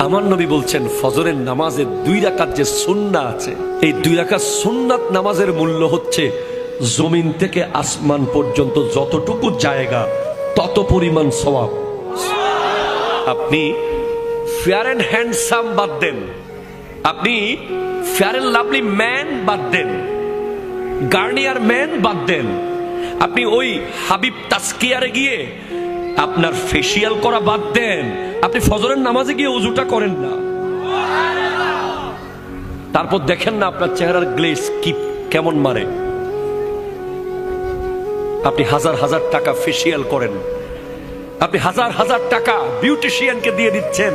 আমার নবী বলছেন ফজরের নামাজের 2 রাকাত যে সুন্নাত আছে, এই 2 রাকাত সুন্নাত নামাজের মূল্য হচ্ছে জমিন থেকে আসমান পর্যন্ত যতটুকু জায়গা তত পরিমাণ সওয়াব। আপনি ফেয়ার অ্যান্ড হ্যান্ডসাম বাদ দেন, আপনি ফেয়ার অ্যান্ড লাভলি ম্যান বাদ দেন, গার্নিয়ার ম্যান বাদ দেন, আপনি ওই হাবিব তাসকিয়ারে গিয়ে আপনার ফেসিয়াল করা বাদ দেন, আপনি ফজরের নামাজে গিয়ে ওযুটা করেন না, তারপর দেখেন না আপনার চেহারার গ্লেজ কি কেমন মারে। আপনি হাজার হাজার টাকা ফেসিয়াল করেন, আপনি হাজার হাজার টাকা বিউটিশিয়ানকে দিয়ে দিচ্ছেন,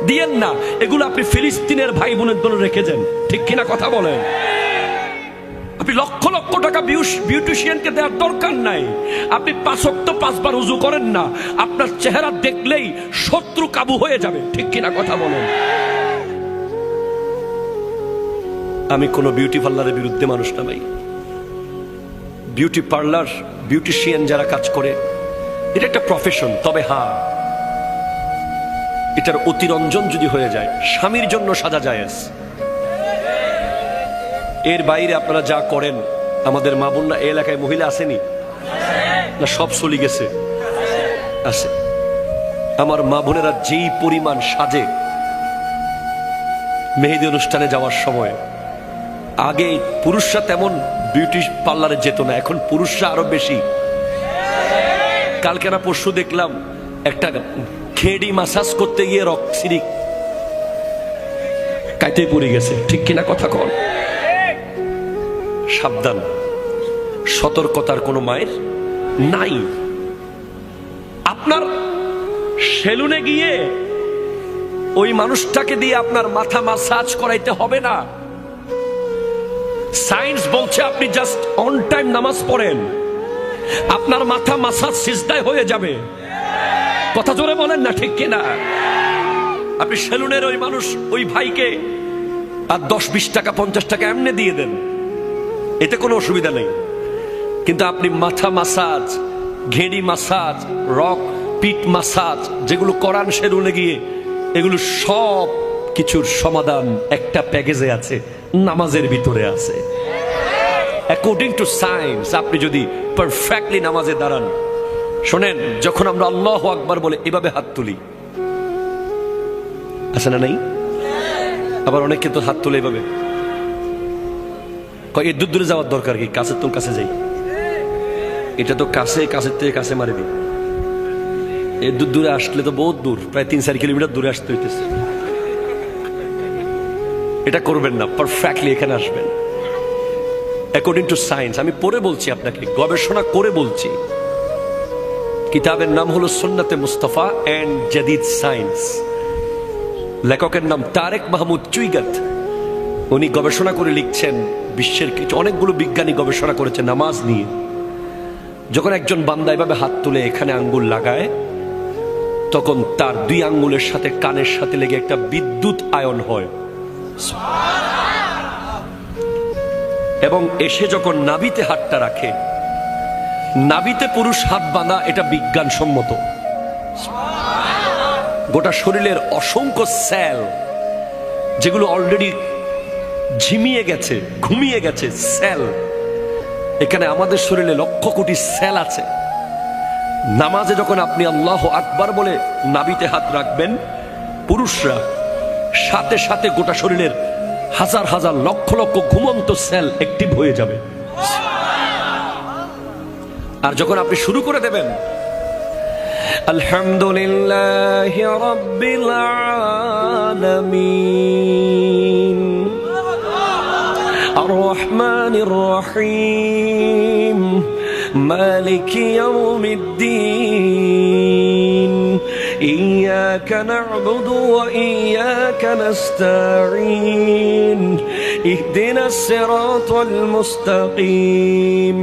দিয়েন না, এগুলো আপনি ফিলিস্তিনের ভাই বোনের জন্য রেখে যান, ঠিক কিনা কথা বলেন? আপনি লক্ষ লক্ষ টাকা বিউটিশিয়ানকে দেওয়ার দরকার নাই। আপনি 5 ওয়াক্ত 5 বার ওযু করেন না, আপনার চেহারা দেখলেই শত্রু কাবু হয়ে যাবে, ঠিক কিনা কথা বলেন? আমি কোনো বিউটি পার্লারের বিরুদ্ধে মানুষ না ভাই। বিউটি পার্লার, বিউটিশিয়ান যারা কাজ করে, এটা একটা প্রফেশন। তবে হ্যাঁ, এটার অতিরঞ্জন যদি হয়ে যায়, স্বামীর জন্য সাজা জায়েজ। এর বাইরে আপনারা যা করেন, আমাদের মা বোনরা এই এলাকায় মহিলা আসেনি না? সব চলে গেছে, আছে। আমার মা বোনেরা যেই পরিমাণ সাজে মেহেদি অনুষ্ঠানে যাওয়ার সময়, আগে পুরুষরা তেমন বিউটি পার্লারে যেত না, এখন পুরুষরা আরো বেশি। কালকে না পরশু দেখলাম একটা খেডি মাসাজ করতে গিয়ে রক্সিরি কাইতে পড়ে গেছে, ঠিক কিনা কথা কন? সাবধান, সতর্কতার কোনো মায়ের নাই। আপনার সেলুনে গিয়ে ওই মানুষটাকে দিয়ে আপনার মাথা মাসাজ করাইতে হবে না। সায়েন্স বলছে আপনি জাস্ট অন টাইম নামাজ পড়েন, আপনার মাথা মাসাজ সিজদায় হয়ে যাবে। কথা জোরে বলেন না, ঠিক কিনা? আপনি সেলুনের ওই মানুষ, ওই ভাইকে আর 10-20 টাকা 50 টাকা এমনি দিয়ে দেন, এতে কোনো অসুবিধা নেই। কিন্তু আপনি মাথা মাসাজ, ঘেড়ি মাসাজ, রক পিট মাসাজ যেগুলো করান সেলুনে গিয়ে, এগুলো সব কিছুর সমাধান একটা প্যাকেজে আছে, নামাজের ভিতরে আছে। অ্যাকর্ডিং টু সায়েন্স আপনি যদি পারফেক্টলি নামাজে দাঁড়ান, শোনেন, যখন আমরা আল্লাহু আকবার বলে এভাবে হাত তুলি, আছে না? নাই? আবার অনেকে তো হাত তুলে এভাবে, এর দূর দূরে যাওয়ার দরকার কি? কাছের তোর কাছে যাই, এটা তো কাছে, কাছের থেকে কাছে মারে দিই। এর দূর দূরে আসলে তো বহুত দূর, প্রায় 3-4 কিলোমিটার দূরে আসতে হইতেছে। এটা করবেন না, পারফেক্টলি এখানে আসবেন অ্যাকর্ডিং টু সায়েন্স। আমি পড়ে বলছি আপনাকে, গবেষণা করে বলছি। কিতাবের নাম হলো সুন্নাতে মুস্তাফা এন্ড জাদিদ সায়েন্স। লেখকের নাম তারেক মাহমুদ চুইগাত। উনি গবেষণা করে লিখছেন, বিশ্বের কিছু অনেকগুলো বিজ্ঞানী গবেষণা করেছে নামাজ নিয়ে। যখন একজন বান্দা এভাবে হাত তুলে এখানে আঙ্গুল লাগায়, তখন তার 2 আঙ্গুলের সাথে কানের সাথে লেগে একটা বিদ্যুৎ আয়ন হয়, এবং এসে যখন নাভিতে হাতটা রাখে, নাভিতে পুরুষ হাত বাঁধা, এটা বিজ্ঞানসম্মত। গোটা শরীরের অসংখ্য সেল যেগুলো অলরেডি ঝিমিয়ে গেছে, ঘুমিয়ে গেছে, সেল, এখানে আমাদের শরীরে লক্ষ কোটি সেল আছে। নামাজে যখন আপনি আল্লাহু আকবার বলে নাভিতে হাত রাখবেন, পুরুষরা সাথে সাথে গোটা শরীরের হাজার হাজার লক্ষ লক্ষ ঘুমন্ত সেল অ্যাক্টিভ হয়ে যাবে। আর যখন আপনি শুরু করে দেবেন আলহামদুলিল্লাহি রাব্বিল আলামিন আর রহমানির রহিম মালিকি ইয়াউমিদ্দিন إياك نعبد وإياك نستعين اهدنا الصراط المستقيم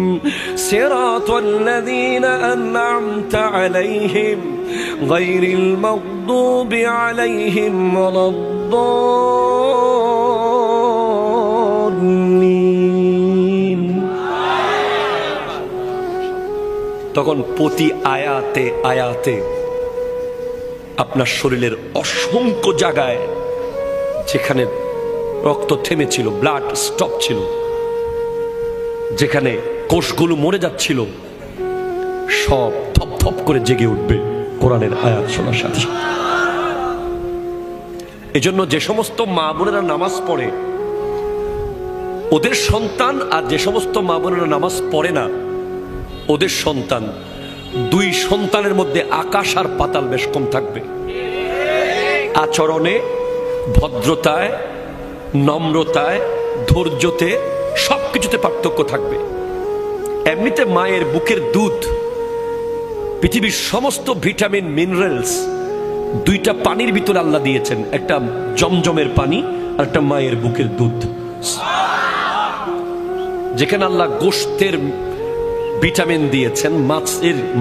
صراط الذين أنعمت عليهم غير المغضوب عليهم ولا الضالين। তখন প্রতি আয়াতে আয়াতে আপনার শরীরের অসংখ্য জায়গায় যেখানে রক্ত থেমেছিল, ব্লাড স্টপ ছিল, যেখানে কোষগুলো মরে যাচ্ছিল, সব থপ থপ করে জেগে উঠবে কোরআনের আয়াত শোনার সাথে। এজন্য যে সমস্ত মা বোনেরা নামাজ পড়ে ওদের সন্তান, আর যে সমস্ত মা বোনেরা নামাজ পড়ে না ওদের সন্তান, দুই সন্তানের মধ্যে আকাশ আর পাতাল বেশ কম থাকবে। আচরণে, ভদ্রতায়, নম্রতায়, ধৈর্যতে, সবকিছুতে পার্থক্য থাকবে। এমনিতে মায়ের বুকের দুধ, পৃথিবীর সমস্ত ভিটামিন মিনারেলস দুইটা পানির ভিতরে আল্লাহ দিয়েছেন, একটা জমজমের পানি আর একটা মায়ের বুকের দুধ। যেখানে আল্লাহ গোশতের ভিটামিন দিয়েছেন,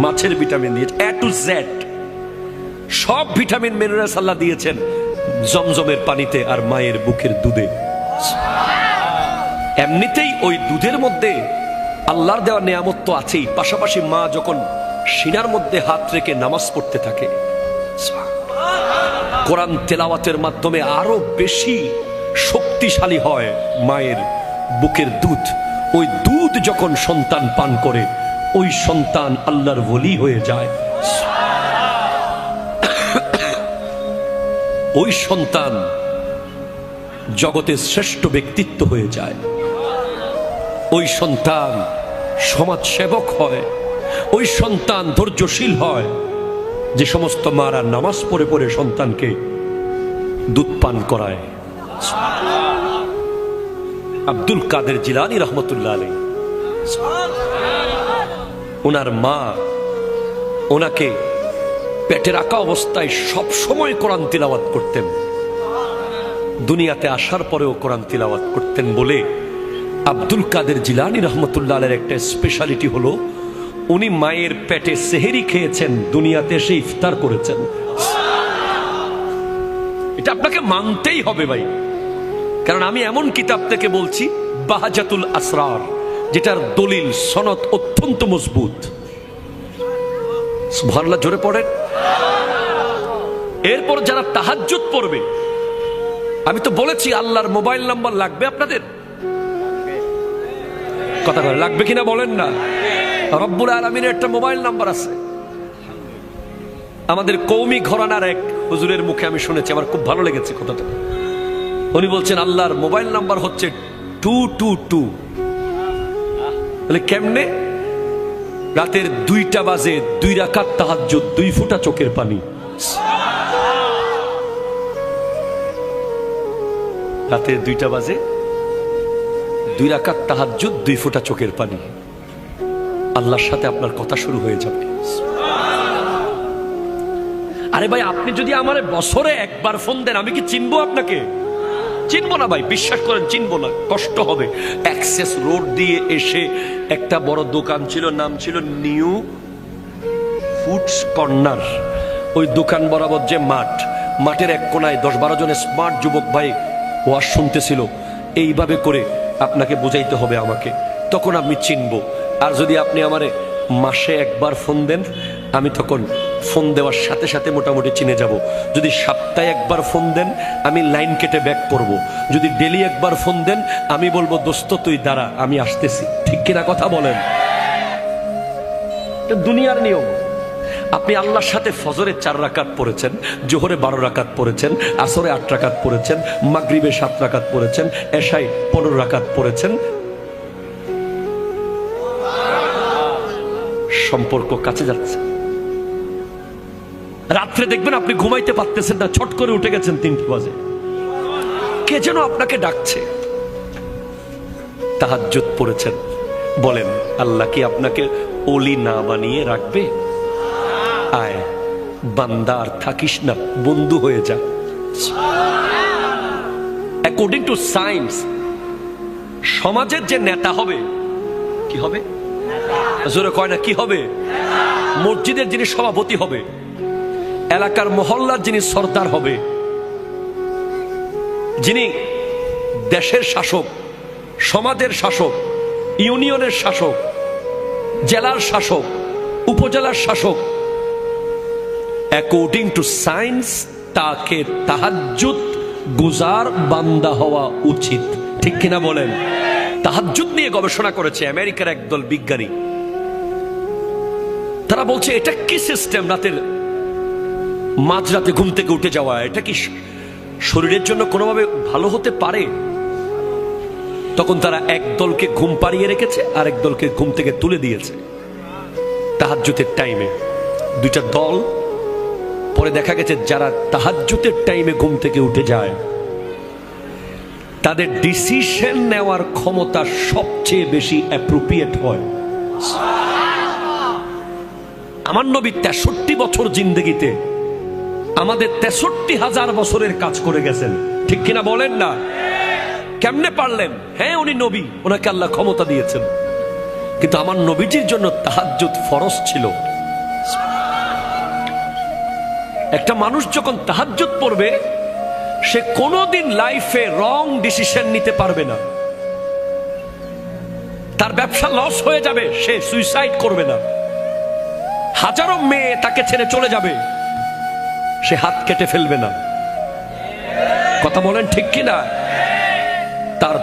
মাছের ভিটামিন দিয়েছেন, এ টু জেড সব ভিটামিন মিনারেলস আল্লাহ দিয়েছেন জমজমের পানিতে আর মায়ের বুকের দুধে। এমনিতেই ওই দুধের মধ্যে আল্লাহর দেওয়া নিয়ামত তো আছেই, পাশাপাশি মা যখন সিনার মধ্যে হাত রেখে নামাজ পড়তে থাকে, কোরআন তেলাওয়াতের মাধ্যমে আরো বেশি শক্তিশালী হয় মায়ের বুকের দুধ। ওই দুধ যখন সন্তান পান করে ওই সন্তান আল্লাহর ওলি হয়ে যায়। ওই সন্তান জগতের শ্রেষ্ঠ ব্যক্তিত্ব হয়ে যায়। ওই সন্তান সমাজ সেবক হয়। ওই সন্তান ধৈর্যশীল হয়। যে সমস্ত মারা নামাজ পড়ে পড়ে সন্তানকে দুধ পান করায়। আব্দুল কাদের জিলানী রহমতুল্লাহ আলাইহি, ওনার মা ওনাকে পেটে রাখা অবস্থায় সব সময় কোরআন তিলাওয়াত করতেন। দুনিয়াতে আসার পরেও কোরআন তিলাওয়াত করতেন বলে আব্দুল কাদের জিলানী রহমতুল্লাহ আলাইহির একটা স্পেশালিটি হলো উনি মায়ের পেটে সেহেরি খেয়েছেন, দুনিয়াতে এসে ইফতার করেছেন। এটা আপনাকে মানতেই হবে ভাই, কারণ আমি এমন কিতাব থেকে বলছি বাহাজাতুল আসরার, যেটার দলিল সনদ অত্যন্ত মজবুত। সুবহানাল্লাহ, জোরে পড়েন। এরপর যারা তাহাজ্জুদ পড়বে, আমি তো বলেছি আল্লাহর মোবাইল নাম্বার লাগবে আপনাদের, কথা বলে লাগবে কিনা বলেন না। রব্বুল আলামিনের একটা মোবাইল নাম্বার আছে। আমাদের কওমি ঘরানার এক হুজুরের মুখে আমি শুনেছি, আমার খুব ভালো লেগেছে কথাটা। উনি বলছেন আল্লাহর মোবাইল নাম্বার হচ্ছে 222। বলে কেমনে? রাতের 2টা বাজে 2 রাকাত তাহাজ্জুদ, 2 ফোঁটা চোখের পানি। রাতের 2টা বাজে 2 রাকাত তাহাজ্জুদ, 2 ফোঁটা চোখের পানি। আল্লাহর সাথে আপনার কথা শুরু হয়ে যাবে। আরে ভাই, আপনি যদি আমার বছরে একবার ফোন দেন আমি কি চিনবো আপনাকে? চিনবো না ভাই, বিশ্বাস করেন চিনবো না, কষ্ট হবে। অ্যাক্সেস রোড দিয়ে এসে একটা বড় দোকান ছিল, নাম ছিল নিউ ফুডস কর্নার। ওই দোকান বরাবর যে মাঠ, মাঠের এক কোনায় 10-12 জন স্মার্ট যুবক ভাই ওয়াজ শুনতেছিল। এইভাবে করে আপনাকে বুঝাইতে হবে আমাকে, তখন আমি চিনবো। আর যদি আপনি আমারে মাসে একবার ফোন দেন, আমি তখন ফোন দেওয়ার সাথে সাথে মোটামুটি চিনে যাব। যদি সপ্তাহে একবার ফোন দেন, আমি লাইন কেটে ব্যাক করব। যদি ডেলি একবার ফোন দেন, আমি বলবো দোস্ত তুই দাঁড়া, আমি আসতেছি। ঠিক কিনা কথা বলেন? এটা দুনিয়ার নিয়ম। আপনি আল্লাহর সাথে ফজরে 4 রাকাত পড়েছেন, জোহরে 12 রাকাত পড়েছেন, আসরে 8 রাকাত পড়েছেন, মাগরিবে 7 রাকাত পড়েছেন, এশায় 15 রাকাত পড়েছেন। সম্পর্ক কাছে যাচ্ছে। রাত্রে দেখবেন আপনি ঘুমাইতে পারতেছেন না, ছট করে উঠে গেছেন 3টে বাজে, কে যেন আপনাকে ডাকছে। তাহাজ্জুদ পড়েছেন, বলেন আল্লাহ কি আপনাকে ওলি না বানিয়ে রাখবে? আয় বান্দা, আর থাকিস না, বন্ধু হয়ে যা। অ্যাকর্ডিং টু সায়েন্স, সমাজের যে নেতা হবে, কি হবে? জোরে কয় না, কি হবে? মসজিদের যিনি সভাপতি হবে, এলাকার মহল্লার যিনি সর্দার হবে, যিনি দেশের শাসক, সমাজের শাসক, ইউনিয়নের শাসক, জেলার শাসক, উপজেলার শাসক, অ্যাকর্ডিং টু সায়েন্স তাকে তাহাজ্জুদ গুজার বান্দা হওয়া উচিত, ঠিক কিনা বলেন? তাহাজ্জুদ নিয়ে গবেষণা করেছে আমেরিকার একদল বিজ্ঞানী। তারা বলছে এটা কি সিস্টেম, রাতের মাঝরাতে ঘুম থেকে উঠে যাওয়া, এটা কি শরীরের জন্য কোনোভাবে ভালো হতে পারে? তখন তারা এক দলকে ঘুম পাড়িয়ে রেখেছে আর এক দলকে ঘুম থেকে তুলে দিয়েছে তাহাজ্জুদের টাইমে, দুইটা দল। পরে দেখা গেছে যারা তাহাজ্জুদের টাইমে ঘুম থেকে উঠে যায় তাদের ডিসিশন নেওয়ার ক্ষমতা সবচেয়ে বেশি অ্যাপ্রোপ্রিয়েট হয়। আমার নবী 63 বছর জিন্দেগিতে আমাদের 63,000 বছরের কাজ করে গেছেন, ঠিক কিনা বলেন না? কেমনে পারলেন? হ্যাঁ, উনি নবী, ওনাকে আল্লাহ ক্ষমতা দিয়েছেন, কিন্তু আমার নবীজির জন্য তাহাজ্জুদ ফরজ ছিল। একটা মানুষ যখন তাহাজ্জুদ পড়বে সে কোনোদিন লাইফে রং ডিসিশন নিতে পারবে না। তার ব্যবসা লস হয়ে যাবে, সে সুইসাইড করবে না। হাজারো মেয়ে তাকে ছেড়ে চলে যাবে, সে হাত কেটে ফেলবে না। কথা বলেন ঠিক কিনা? তার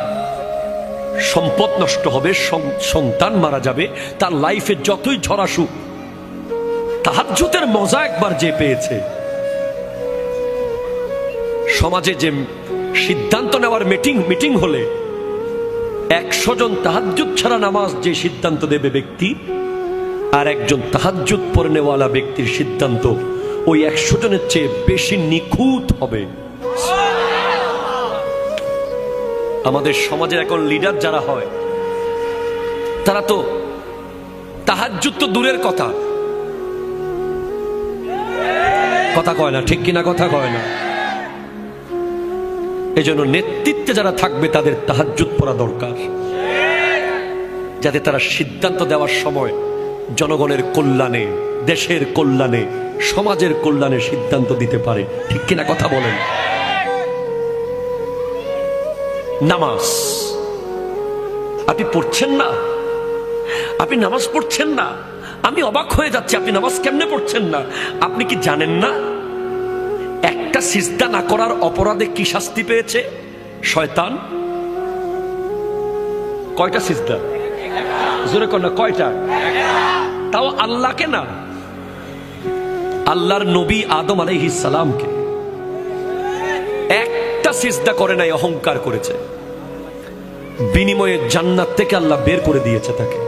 সম্পদ নষ্ট হবে, সন্তান মারা যাবে, তার লাইফে যতই ঝড় আসুক, তাহাজ্জুদের মজা একবার যে পেয়েছে। সমাজে যে সিদ্ধান্ত নেওয়ার মিটিং হলে 100 জন তাহাজ্জুদ ছাড়া নামাজ যে সিদ্ধান্ত দেবে ব্যক্তি, আর একজন তাহাজ্জুদ পড়নেওয়ালা ব্যক্তির সিদ্ধান্ত ওই 100 জনের চেয়ে বেশি নিখুঁত হবে। আমাদের সমাজে এখন লিডার যারা হয় তারা তো তাহাজ্জুদ তো দূরের কথা, কথা কয় না, ঠিক কিনা? কথা কয় না। এজন্য নেতৃত্বে যারা থাকবে তাদের তাহাজ্জুদ পড়া দরকার, যাতে তারা সিদ্ধান্ত দেওয়ার সময় জনগণের কল্যাণে, দেশের কল্যাণে, সমাজের কল্যাণে সিদ্ধান্ত দিতে পারে, ঠিক কিনা? কথা বলেন। নামাজ আপনি পড়ছেন না, আপনি নামাজ পড়ছেন না, আমি অবাক হয়ে যাচ্ছি। আপনি নামাজ কেমনে পড়ছেন না? আপনি কি জানেন না একটা সিজদা না করার অপরাধে কি শাস্তি পেয়েছে শয়তান? কয়টা সিজদা? জোরে কর না, কয়টা? তাও আল্লাহকে না, আল্লাহর নবী আদম আলাইহিস সালামকে। একটা সিজদা করে নাই, অহংকার করেছে, বিনিময়ে জান্নাত থেকে আল্লাহ বের করে দিয়েছে তাকে।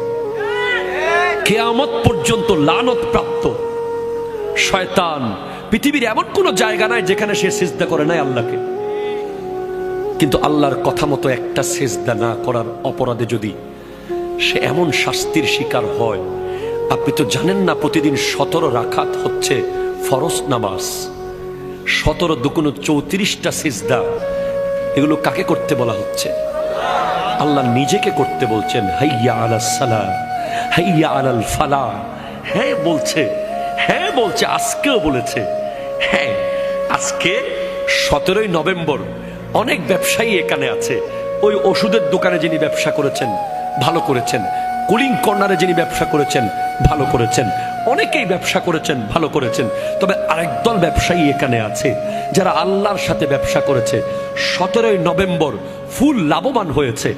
কিয়ামত পর্যন্ত লানত প্রাপ্ত শয়তান। পৃথিবীর এমন কোন জায়গা নাই যেখানে সে সিজদা করে নাই আল্লাহকে, কিন্তু আল্লাহর কথা মতো একটা সিজদা না করার অপরাধে যদি সে এমন শাস্তির শিকার হয়, আপনি তো জানেন না প্রতিদিন 17 রাকাত হচ্ছে ফরজ নামাজ, 17 দুগুণ 34টা সিজদা। এগুলো কাকে করতে বলা হচ্ছে? আল্লাহ নিজেকে করতে বলছেন। হাইয়া আলাস সালাহ, হাইয়া আলাল ফালাহ। হ্যাঁ বলছে, হ্যাঁ বলছে, আজকেও বলেছে। হ্যাঁ, আজকে 17ই নভেম্বর অনেক ব্যবসায়ী এখানে আছে। ওই ওষুধের দোকানে যিনি ব্যবসা করেছেন ভালো করেছেন, কুলিং কর্নারে যিনি ব্যবসা করেছেন ভালো করেছেন, অনেকেই ব্যবসা করেছেন ভালো করেছেন। তবে আরেক দল ব্যবসায়ী এখানে আছে যারা আল্লাহর সাথে ব্যবসা করেছে, 17ই নভেম্বর ফুল লাভবান হয়েছে,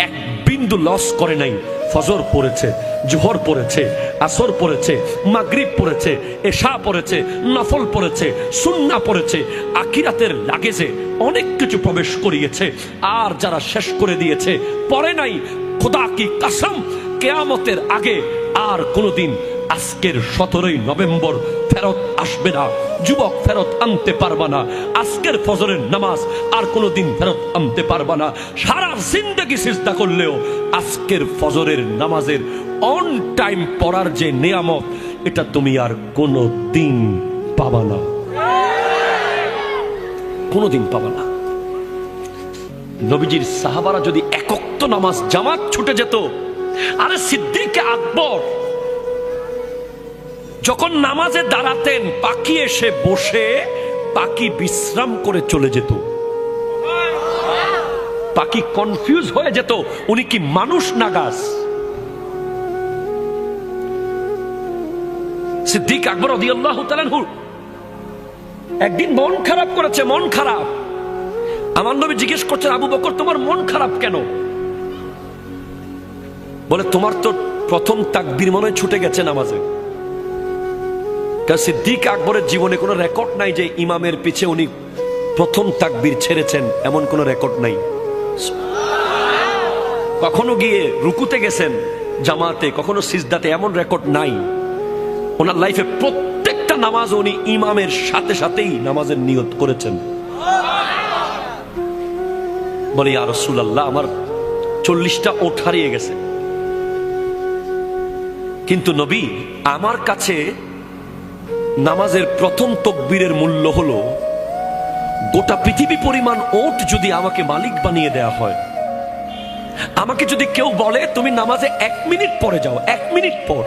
এক বিন্দু লস করে নাই। ফজর পড়েছে, জোহর পড়েছে, আসর পড়েছে, মাগরিব পড়েছে, এশা পড়েছে, নফল পড়েছে, সুন্নাহ পড়েছে, আখিরাতের লাগেজে অনেক কিছু প্রবেশ করিয়েছে। আর যারা শেষ করে দিয়েছে, পড়ে নাই, খোদা কি কসম, কিয়ামতের আগে আর কোনোদিন আজকের 17ই নভেম্বর ফেরত আসবে না। যুবক ফেরত আনতে পারবা না আজকের ফজরের নামাজ, আর কোনোদিন ফেরত আনতে পারবা না। সারা জিন্দেগি সিজদা করলেও আজকের ফজরের নামাজের অন টাইম পড়ার যে নিয়ামত, এটা তুমি আর কোনোদিন পাবা না, কোনোদিন পাবা না। নবীজির সাহাবারা যদি এক ওয়াক্ত নামাজ জামাত ছুটে যেত, আরে সিদ্দিক আকবর যখন নামাজে দাঁড়াতেন, পাখি এসে বসে পাখি বিশ্রাম করে চলে যেত। পাখি কনফিউজ হয়ে যেত, উনি কি মানুষ না গাছ? সিদ্দিক আকবর রাদিয়াল্লাহু তাআলা আনহু একদিন মন খারাপ করেছে, মন খারাপ। আমার নবী জিজ্ঞেস করছেন, আবু বকর তোমার মন খারাপ কেন? বলে তোমার তো প্রথম তাকবীর মনে হয় ছুটে গেছে নামাজে। সিদ্দিক আকবরের জীবনে কোনো রেকর্ড নাই যে ইমামের পিছে উনি প্রথম তাকবীর ছেড়েছেন, এমন কোনো রেকর্ড নাই। কখনো গিয়ে রুকুতে গেছেন জামাতে, কখনো সিজদাতে, এমন রেকর্ড নাই। ওনার লাইফে প্রত্যেকটা নামাজ উনি ইমামের সাথে সাথেই নামাজের নিয়ত করেছেন। বলে ইয়া রাসূলুল্লাহ, আমার 40টা ওঠ হারিয়ে গেছে, কিন্তু নবী আমার কাছে নামাজের প্রথম তাকবীরের মূল্য হলো গোটা পৃথিবী পরিমাণ ওট যদি আমাকে মালিক বানিয়ে দেয়া হয়। আমাকে যদি কেউ বলে তুমি নামাজে 1 মিনিট পরে যাও, 1 মিনিট পর,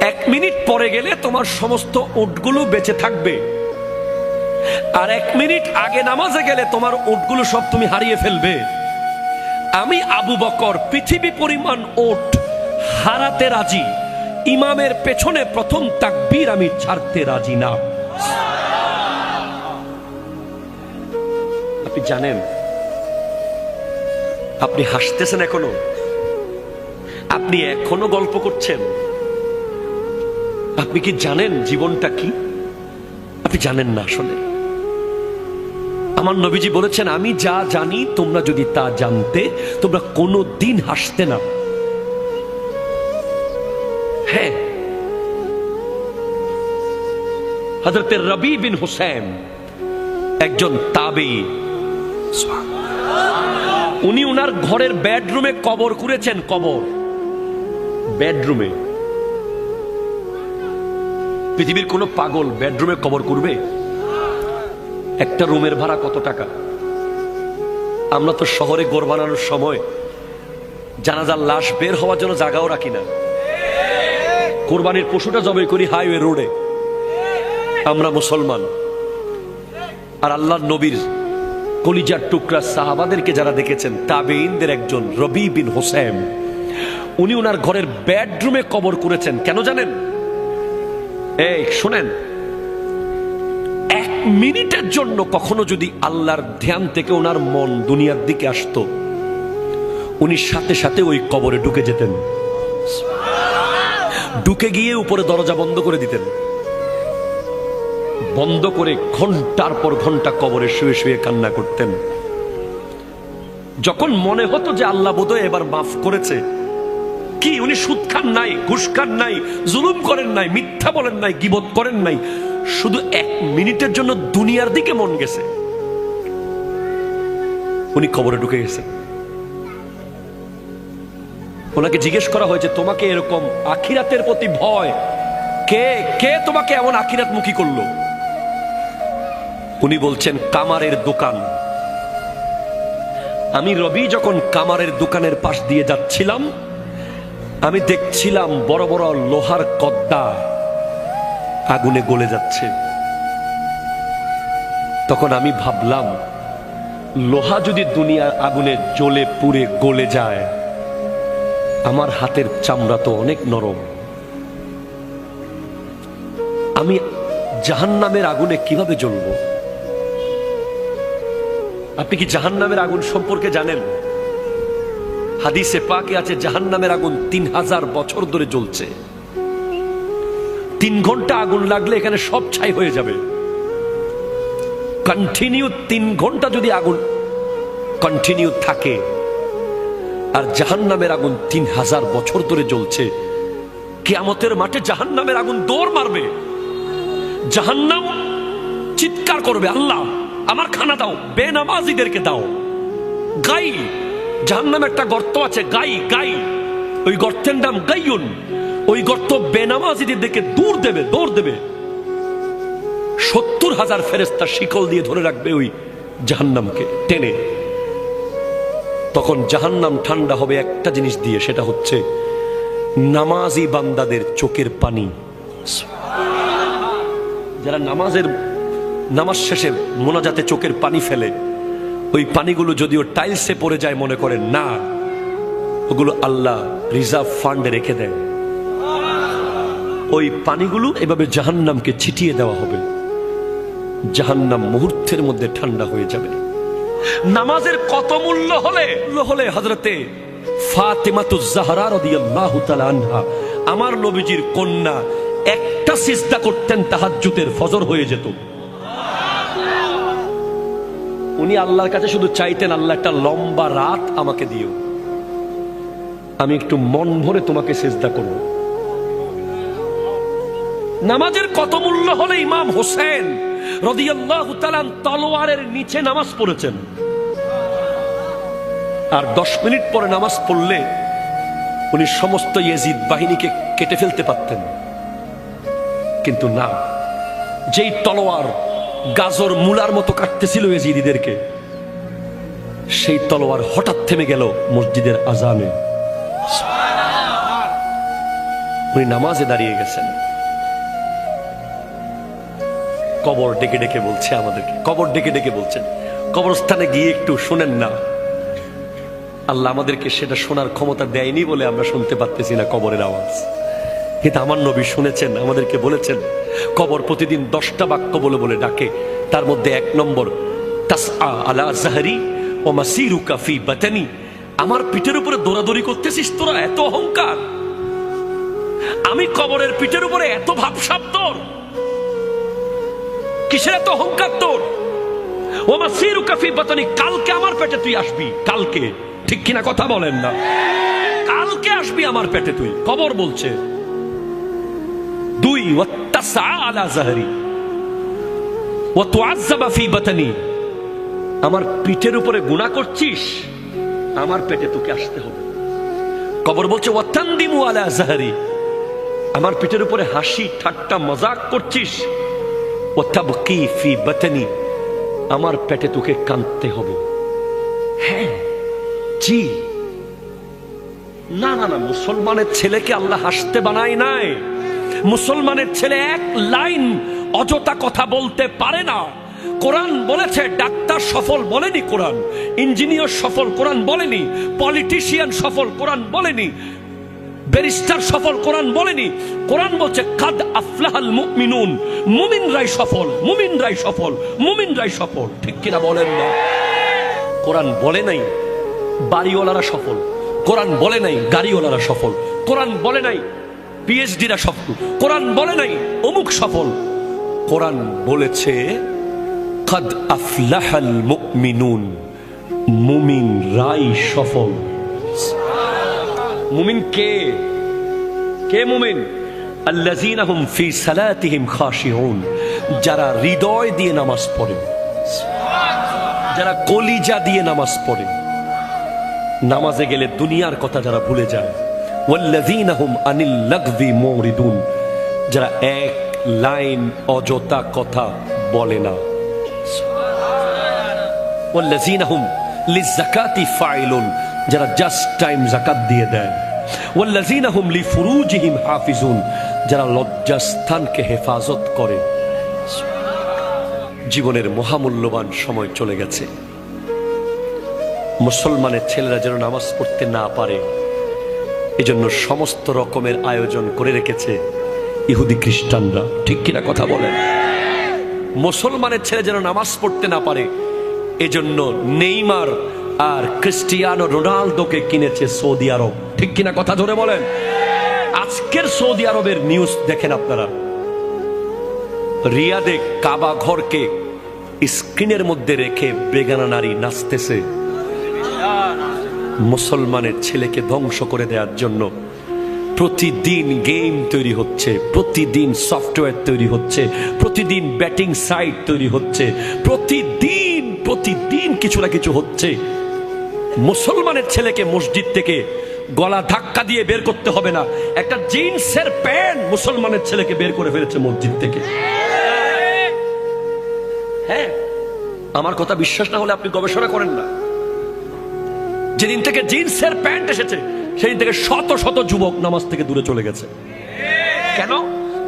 1 মিনিট পরে গেলে তোমার সমস্ত ওটগুলো বেঁচে থাকবে, আর 1 মিনিট আগে নামাজে গেলে তোমার ওটগুলো সব তুমি হারিয়ে ফেলবে। আমি আবু বকর পৃথিবী পরিমাণ ওট হারাতে রাজি, ইমামের পেছনে প্রথম তাকবীর আমি ছাড়তে রাজি না। আপনি জানেন, আপনি হাসতেছেন এখনো, আপনি এখনো গল্প করছেন। আপনি কি জানেন জীবনটা কি? আপনি জানেন না আসলে। আমার নবীজি বলেছেন, আমি যা জানি তোমরা যদি তা জানতে তোমরা কোনো দিন হাসতে না। হ্যাঁ, হযরত রবি বিন হুসাইন একজন তাবেঈ, উনি উনার ঘরের বেডরুমে কবর করেছেন। কবর বেডরুমে। পৃথিবীর কোন পাগল বেডরুমে কবর করবে? একটা রুমের ভাড়া কত টাকা? আমরা তো শহরে ঘর বানানোর সময় জানাজার লাশ বের হওয়ার জন্য জায়গাও রাখি না। কোরবানির পশুটা জবাই করি হাইওয়ে রোডে। আমরা মুসলমান। আর আল্লাহর নবীর কলিজার টুকরা সাহাবাদেরকে যারা দেখেছেন, তাবেঈনদের একজন রবি বিন হুসাইন, উনি ওনার ঘরের বেডরুমে কবর করেছেন। কেন জানেন? এই শুনেন, 1 মিনিটের জন্য কখনো যদি আল্লাহর ধ্যান থেকে ওনার মন দুনিয়ার দিকে আসতো, উনি সাথে সাথে ওই কবরে ঢুকে যেতেন। ঢুকে গিয়ে উপরে দরজা বন্ধ করে দিতেন, বন্ধ করে ঘন্টার পর ঘন্টা কবরে শুয়ে শুয়ে কান্না করতেন। যখন মনে হতো যে আল্লাহ বোধহয় এবার মাফ করেছে, কি উনি সুদ খান নাই, ঘুষ খান নাই, জুলুম করেন নাই, মিথ্যা বলেন নাই, গীবত করেন নাই, শুধু 1 মিনিটের জন্য দুনিয়ার দিকে মন গেছে, উনি কবরে ঢুকে গেছেন। ওনাকে জিজ্ঞেস করা হয়েছে, তোমাকে এরকম আখিরাতের প্রতি ভয় কে কে তোমাকে এমন আখিরাতমুখী করলো? উনি বলছেন, কামারের দোকান। আমি রবি যখন কামারের দোকানের পাশ দিয়ে যাচ্ছিলাম, আমি দেখছিলাম বড় বড় লোহার কদ্দা আগুনে গলে যাচ্ছে। তখন আমি ভাবলাম, লোহা যদি দুনিয়ার আগুনে জ্বলে পুড়ে গলে যায়, আমার হাতের চামড়া তো অনেক নরম, আমি জাহান্নামের আগুনে কিভাবে জ্বলবো? আপনি কি জাহান্নামের আগুন সম্পর্কে জানেন? হাদিসে পাকে আছে, জাহান্নামের আগুন 3000 বছর ধরে জ্বলছে। 3 ঘন্টা আগুন লাগলে এখানে সব ছাই হয়ে যাবে। কন্টিনিউ 3 ঘন্টা যদি আগুন কন্টিনিউ থাকে, আর জাহান্নামের আগুন 3000 বছর ধরে জ্বলছে, কিয়ামতের মাঠে জাহান্নামের আগুন দৌড় মারবে। জাহান্নাম চিৎকার করবে, আল্লাহ আমার খানা দাও, বেনামাজিদেরকে দাও। গাই, জাহান্নামে একটা গর্ত আছে, গাই গাই, ওই গর্তের নাম গাইয়ুন। ওই গর্ত বেনামাজিদের দিকে দৌড় দেবে, দৌড় দেবে। 70,000 ফেরেশতা শিকল দিয়ে ধরে রাখবে ওই জাহান্নামকে টেনে। তখন জাহান্নাম ঠান্ডা হবে একটা জিনিস দিয়ে, সেটা হচ্ছে নামাজি বান্দাদের চোখের পানি। যারা নামাজ শেষে মোনাজাতে চোখের পানি ফেলে, ওই পানিগুলো যদিও টাইলসে পড়ে যায় মনে করেন না, ওগুলো আল্লাহ রিজার্ভ ফান্ডে রেখে দেয়। ওই পানিগুলো এভাবে জাহান্নামকে ছিটিয়ে দেওয়া হবে। জাহান্নাম মুহূর্তের মধ্যে ঠান্ডা হয়ে যাবে। নামাজের কত মূল্য হলে হযরতে ফাতেমাতুজ জাহরা রাদিয়াল্লাহু তাআলা আনহা, আমার নবীজির কন্যা, একটা সিজদা করতেন তাহাজ্জুদের, ফজর হয়ে যেত। উনি আল্লাহর কাছে শুধু চাইতেন, আল্লাহ একটা লম্বা রাত আমাকে দিও, আমি একটু মন ভরে তোমাকে সিজদা করব। নামাজের কত মূল্য হলে ইমাম হোসেন রাদিয়াল্লাহু তাআলা তলোয়ারের নিচে নামাজ পড়েছেন, আর 10 মিনিট পরে নামাজ পড়লে উনি সমস্ত ইয়াজিদ বাহিনীকে কেটে ফেলতে পারতেন। কিন্তু না, যেই তলোয়ার গাজর মূলার মতো কাটতেছিল ইয়াজিদিদেরকে, সেই তলোয়ার হঠাৎ থেমে গেল মসজিদের আজানে। উনি নামাজে দাঁড়িয়ে গেছেন। কবর ডেকে ডেকে বলছে আমাদেরকে, কবর ডেকে ডেকে বলছেন, কবরস্থানে গিয়ে একটু শোনেন না। আল্লাহ আমাদেরকে সেটা শোনার ক্ষমতা দেয়নি বলে আমরা শুনতে পারতেছি না কবরের আওয়াজ। কিন্তু আমার নবী শুনেছেন, আমাদেরকে বলেছেন কবর প্রতিদিন 10টা বাক্য বলে বলে ডাকে। তার মধ্যে 1 নম্বর, তাসআ আলা জাহরি ওয়া মাসিরুকা ফি বাতানি, আমার পিঠের উপরে দৌড়াদৌড়ি করতেছিস তোরা, এত অহংকার। আমি কবরের পিঠের উপরে এত ভাবসাব তোর, কিসের এত অহংকার তোর? ওয়া মাসিরুকা ফি বাতানি, কালকে আমার পেটে তুই আসবি, কালকে, ঠিক কিনা কথা বলেন না? কালকে আসবি আমার পেটে তুই, কবর বলছে। 2, ওয়াত্তাসআ আলা জাহরি ওয়া তুআজ্জাবা ফি বাতানি, আমার পিঠের উপরে গুনাহ করছিস, আমার পেটে তোকে আসতে হবে। কবর বলছে ওয়াতানদিমু আলা জাহরি, আমার পিঠের উপরে হাসি ঠাট্টা মজাক করছিস, ওয়াতাবকি ফি বাতানি, আমার পেটে তোকে কাঁদতে হবে। হ্যাঁ, জি, না না না, মুসলমানের ছেলেকে আল্লাহ হাসতে বানায় নাই। মুসলমানের ছেলে এক লাইন অযথা কথা বলতে পারে না। কোরআন বলেছে ডাক্তার সফল বলেনি, কোরআন ইঞ্জিনিয়ার সফল কোরআন বলেনি, পলিটিশিয়ান সফল কোরআন বলেনি, ব্যারিস্টার সফল কোরআন বলেনি। কোরআন বলছে কাদ আফলাহাল মুমিনুন, মুমিনরাই সফল, মুমিনরাই সফল, মুমিনরাই সফল, ঠিক কিনা বলেন না? কোরআন বলে নাই বাড়িওয়ালারা সফল, কোরআন বলে নাই গাড়িওয়ালারা সফল, কোরআন বলে নাই পিএইচডিরা সফল, কোরআন বলে নাই অমুক সফল। কোরআন বলেছে কাদ আফলাহাল মুমিনুন, মুমিনরাই সফল। মুমিন কে? কে মুমিন? আল্লাযীনা হুম ফি সালাতিহিম খাশিউন, যারা হৃদয় দিয়ে নামাজ পড়ে, যারা কলিজা দিয়ে নামাজ পড়ে, নামাজে গেলে দুনিয়ার কথা যারা ভুলে যায়। ওয়াল্লাযীনা হুম আনিল লাগযি মুরিদুন, যারা এক লাইন অযথা কথা বলে না। ওয়াল্লাযীনা হুম লিযাকাতি ফাইলুন, যারা জাস্ট টাইম যাকাত দিয়ে দেয়। ওয়াল্লাযীনা হুম লিফুরুজিহিম হাফিজুন, যারা লজ্জাস্থানকে হেফাজত করে। জীবনের মহামূল্যবান সময় চলে গেছে। মুসলমানের ছেলেরা যেন নামাজ পড়তে না পারে, এজন্য সমস্ত রকমের আয়োজন করে রেখেছে ইহুদি খ্রিস্টানরা, ঠিক কিনা কথা বলেন? মুসলমানের ছেলে যেন নামাজ পড়তে না পারে, এজন্য নেইমার আর ক্রিস্টিয়ানো রোনালদোকে কিনেছে সৌদি আরব, ঠিক কিনা কথা ধরে বলেন? আজকের সৌদি আরবের নিউজ দেখেন আপনারা, রিয়াদে কাবা ঘরকে স্ক্রিনের মধ্যে রেখে বেগানা নারী নাচতেছে। মুসলমানের ছেলেকে ধ্বংস করে দেওয়ার জন্য প্রতিদিন গেম তৈরি হচ্ছে, প্রতিদিন সফটওয়্যার তৈরি হচ্ছে, প্রতিদিন ব্যাটিং সাইট তৈরি হচ্ছে, প্রতিদিন প্রতিদিন কিছু না কিছু হচ্ছে। মুসলমানের ছেলেকে মসজিদ থেকে গলা ধাক্কা দিয়ে বের করতে হবে না, একটা জিন্সের প্যান্ট মুসলমানের ছেলেকে বের করে ফেলেছে মসজিদ থেকে। হ্যাঁ, আমার কথা বিশ্বাস না হলে আপনি গবেষণা করেন না। যেদিন থেকে জিন্সের প্যান্ট এসেছে সেদিন থেকে শত শত যুবক নামাজ থেকে দূরে চলে গেছে। কেন?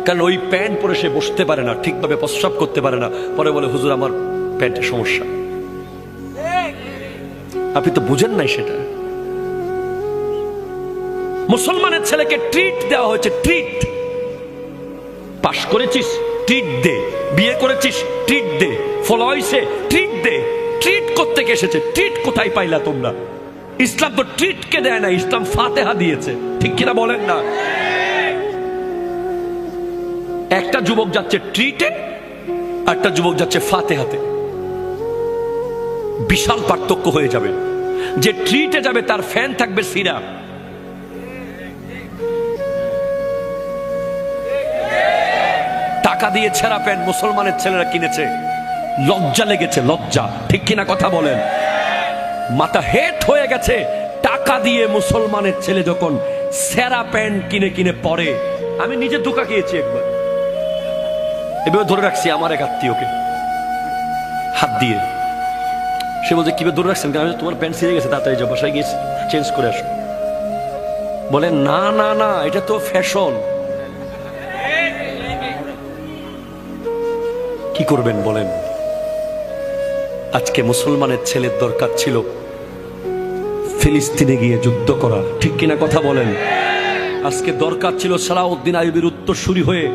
কারণ ওই প্যান্ট পরে সে বসতে পারে না, ঠিকভাবে প্রস্রাব করতে পারে না, পরে বলে হুজুর আমার প্যান্টের সমস্যা। আপনি তো বুঝেন নাই সেটা। মুসলমানের ছেলেকে ট্রিট দেওয়া হয়েছে, ট্রিট। পাশ করেছিস ট্রিট দে, বিয়ে করেছিস ট্রিট দে, ফলো হইছে ট্রিট দে। ট্রিট করতে এসেছে, ট্রিট কোথায় পাইলা তোমরা? ইসলাম তো ট্রিটকে দেয় না, ইসলাম ফাতেহা দিয়েছে, ঠিক কিনা বলেন না? একটা যুবক যাচ্ছে ট্রিটে, একটা যুবক যাচ্ছে ফাতেহাতে। বিশাল পার্থক্য হয়ে যাবে। যে ট্রিটে যাবে তার ফ্যান থাকবে সিরা, টাকা দিয়ে ছেঁড়া প্যান্ট মুসলমানের ছেলেরা কিনেছে, লজ্জা লেগেছে, লজ্জা, ঠিক কিনা কথা বলেন? মাথা হেট হয়ে গেছে। টাকা দিয়ে মুসলমানের ছেলে যখন ছেঁড়া প্যান্ট কিনে কিনে পরে, আমি নিজে ধোকা খেয়েছি একবার, এভাবে ধরে রাখছি আমার এক আত্মীয়কে হাত দিয়ে। সে বলছে কিভাবে ধরে রাখছেন? তোমার প্যান্ট ছিঁড়ে গেছে, তাড়াতাড়ি যাও, বাসায় গিয়ে চেঞ্জ করে আসো। বলে না না না, এটা তো ফ্যাশন। কি করবেন বলেন? আজকে মুসলমানের ছেলের দরকার ছিল ফিলিস্তিনে গিয়ে যুদ্ধ করা, ঠিক কিনা কথা বলেন? আজকে দরকার ছিল সালাউদ্দিন আইয়ুবের উত্তরসূরি হয়ে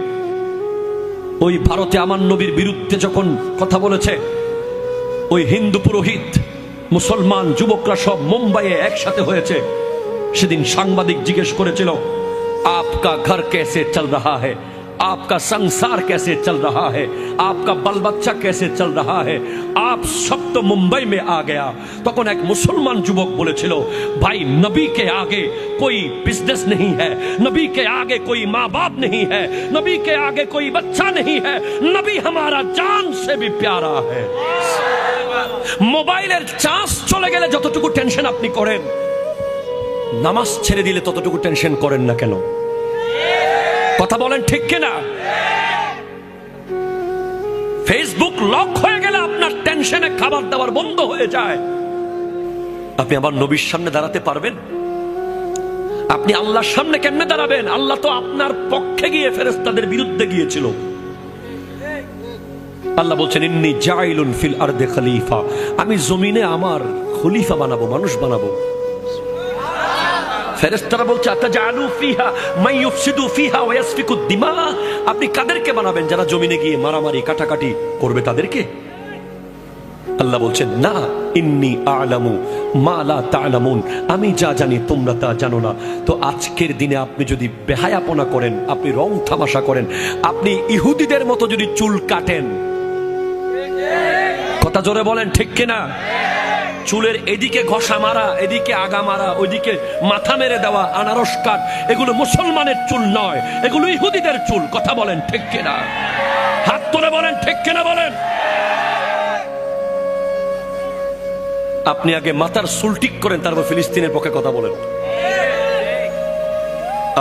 ওই ভারতে আমার নবীর বিরুদ্ধে যখন কথা বলেছে, ওই হিন্দু পুরোহিত মুসলমান যুবকরা সব মুম্বাইয়ে একসাথে হয়েছে। সেদিন সাংবাদিক জিজ্ঞেস করেছিল, আপকা ঘর कैसे चल रहा है, आपका संसार कैसे चल रहा है, आपका बाल बच्चा कैसे चल रहा है, आप सब तो मुंबई में आ गया। তখন এক মুসলমান যুবক বলেছিল, भाई नबी के आगे कोई बिजनेस नहीं है, नबी के आगे कोई माँ बाप नहीं है, नबी के आगे कोई बच्चा नहीं है, नबी हमारा जान से भी प्यारा है। মোবাইলের চার্জ চলে গেলে যতটুকু টেনশন আপনি করেন, নামাজ ছেড়ে দিলে ততটুকু টেনশন করেন না কেন? কথা বলেন ঠিক কিনা? ফেসবুক লক হয়ে গেলে আপনার টেনশনে খাবার দাবার বন্ধ হয়ে যায়। আপনি আবার নবীর সামনে দাঁড়াতে পারবেন? আপনি আল্লাহর সামনে কেমনে দাঁড়াবেন? আল্লাহ তো আপনার পক্ষে গিয়ে ফেরেশতাদের বিরুদ্ধে গিয়েছিল। আল্লাহ বলছেন, ইন্নী জাইলুন ফিল আরদে খলিফা, আমি জমিনে আমার খলিফা বানাবো, মানুষ বানাবো। ফেরেশতারা বলছে, আতাজালু ফিহা মান ইউফসিদু ফিহা ওয়া ইয়াসফিকু দিমা, আপনি কাদেরকে বানাবেন যারা জমিনে গিয়ে মারামারি কাটাকাটি করবে তাদেরকে? আল্লাহ বলছেন, না, ইন্নী আ'লামু মা লা তা'লামুন, আমি যা জানি তোমরা তা জানো না। তো আজকের দিনে আপনি যদি বেহায়াপনা করেন, আপনি রং তামাশা করেন, আপনি ইহুদিদের মতো যদি চুল কাটেন, কথা জোরে বলেন ঠিক কিনা? চুলের এদিকে ঘষা মারা, এদিকে আগা মারা, ওইদিকে মাথা মেরে দেওয়া, আনারস কাট, এগুলো মুসলমানের চুল নয়, এগুলো ইহুদিদের চুল। কথা বলেন ঠিক কিনা? হাত তুলে বলেন ঠিক কিনা বলেন। আপনি আগে মাথার চুল ঠিক করেন, তারপর ফিলিস্তিনের পক্ষে কথা বলেন।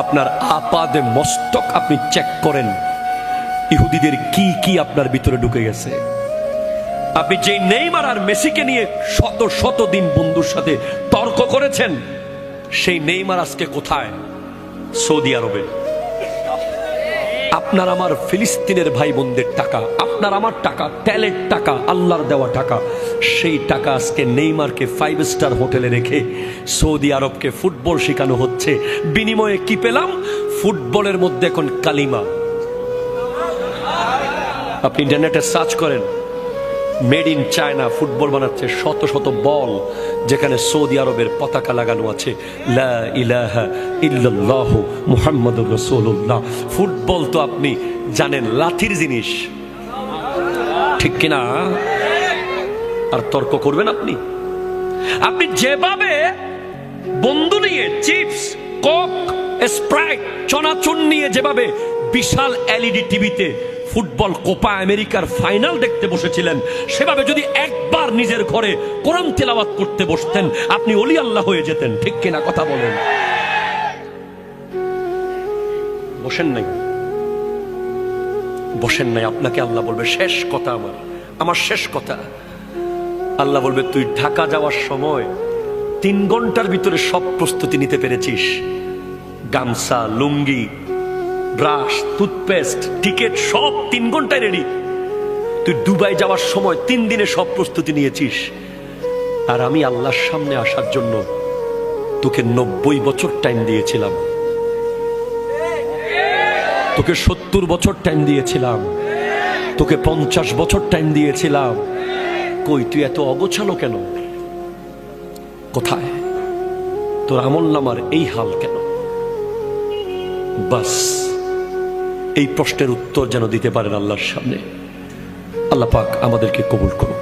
আপনার আপাদে মস্তক আপনি চেক করেন, ইহুদিদের কি কি আপনার ভিতরে ঢুকে গেছে। আপনি যে নেইমার আর মেসিকে নিয়ে শত শত দিন বন্ধুর সাথে তর্ক করেছেন, সেই নেইমার আজকে কোথায়? সৌদি আরবে। আপনার আমার ফিলিস্তিনের ভাই বোনদের টাকা, আপনার আমার টাকা, তেলের টাকা, আল্লাহর দেওয়া টাকা, সেই টাকা আজকে নেইমারকে 5 স্টার হোটেলে রেখে সৌদি আরবকে ফুটবল শেখানো হচ্ছে। বিনিময়ে কি পেলাম? ফুটবলের মধ্যে এখন কালিমা। আপনি ইন্টারনেটে সার্চ করেন, মেড ইন চায়না ফুটবল বানাচ্ছে, শত শত বল যেখানে সৌদি আরবের পতাকা লাগানো আছে, লা ইলাহা ইল্লাল্লাহু মুহাম্মাদুর রাসূলুল্লাহ। ফুটবল তো আপনি জানেন লাঠির জিনিস, ঠিক কিনা? আর তর্ক করবেন আপনি? আপনি যেভাবে বন্ধু নিয়ে চিপস, কোক, স্প্রাইট, চনাচুর নিয়ে যেভাবে বিশাল এলইডি টিভিতে ফুটবল কোপা আমেরিকার ফাইনাল দেখতে বসেছিলেন, সেভাবে যদি একবার নিজের ঘরে কোরআন তেলাওয়াত করতে বসতেন, আপনি ওলি আল্লাহ হয়ে যেতেন, ঠিক কিনা? কথা বলেন। বসেন নাই, বসেন নাই। আপনাকে আল্লাহ বলবে, শেষ কথা আমার শেষ কথা। আল্লাহ বলবে, তুই ঢাকা যাওয়ার সময় 3 ঘন্টার ভিতরে সব প্রস্তুতি নিতে পেরেছিস, গামছা, লুঙ্গি, ব্রাশ, টুথপেস্ট, টিকেট সব 3 ঘন্টায় রেডি। তুই দুবাই যাওয়ার সময় 3 দিনে সব প্রস্তুতি নিয়েছিস। আর আমি আল্লাহর সামনে আসার জন্য তোকে 90 বছর টাইম দিয়েছিলাম, তোকে 70 বছর টাইম দিয়েছিলাম, তোকে 50 বছর টাইম দিয়েছিলাম, কই তুই এত অগোছালো কেন? কোথায় তোর আমলনামার এই হাল কেন? বাস এই প্রশ্নের উত্তর যেন দিতে পারেন আল্লাহর সামনে। আল্লাহ পাক আমাদেরকে কবুল করুন।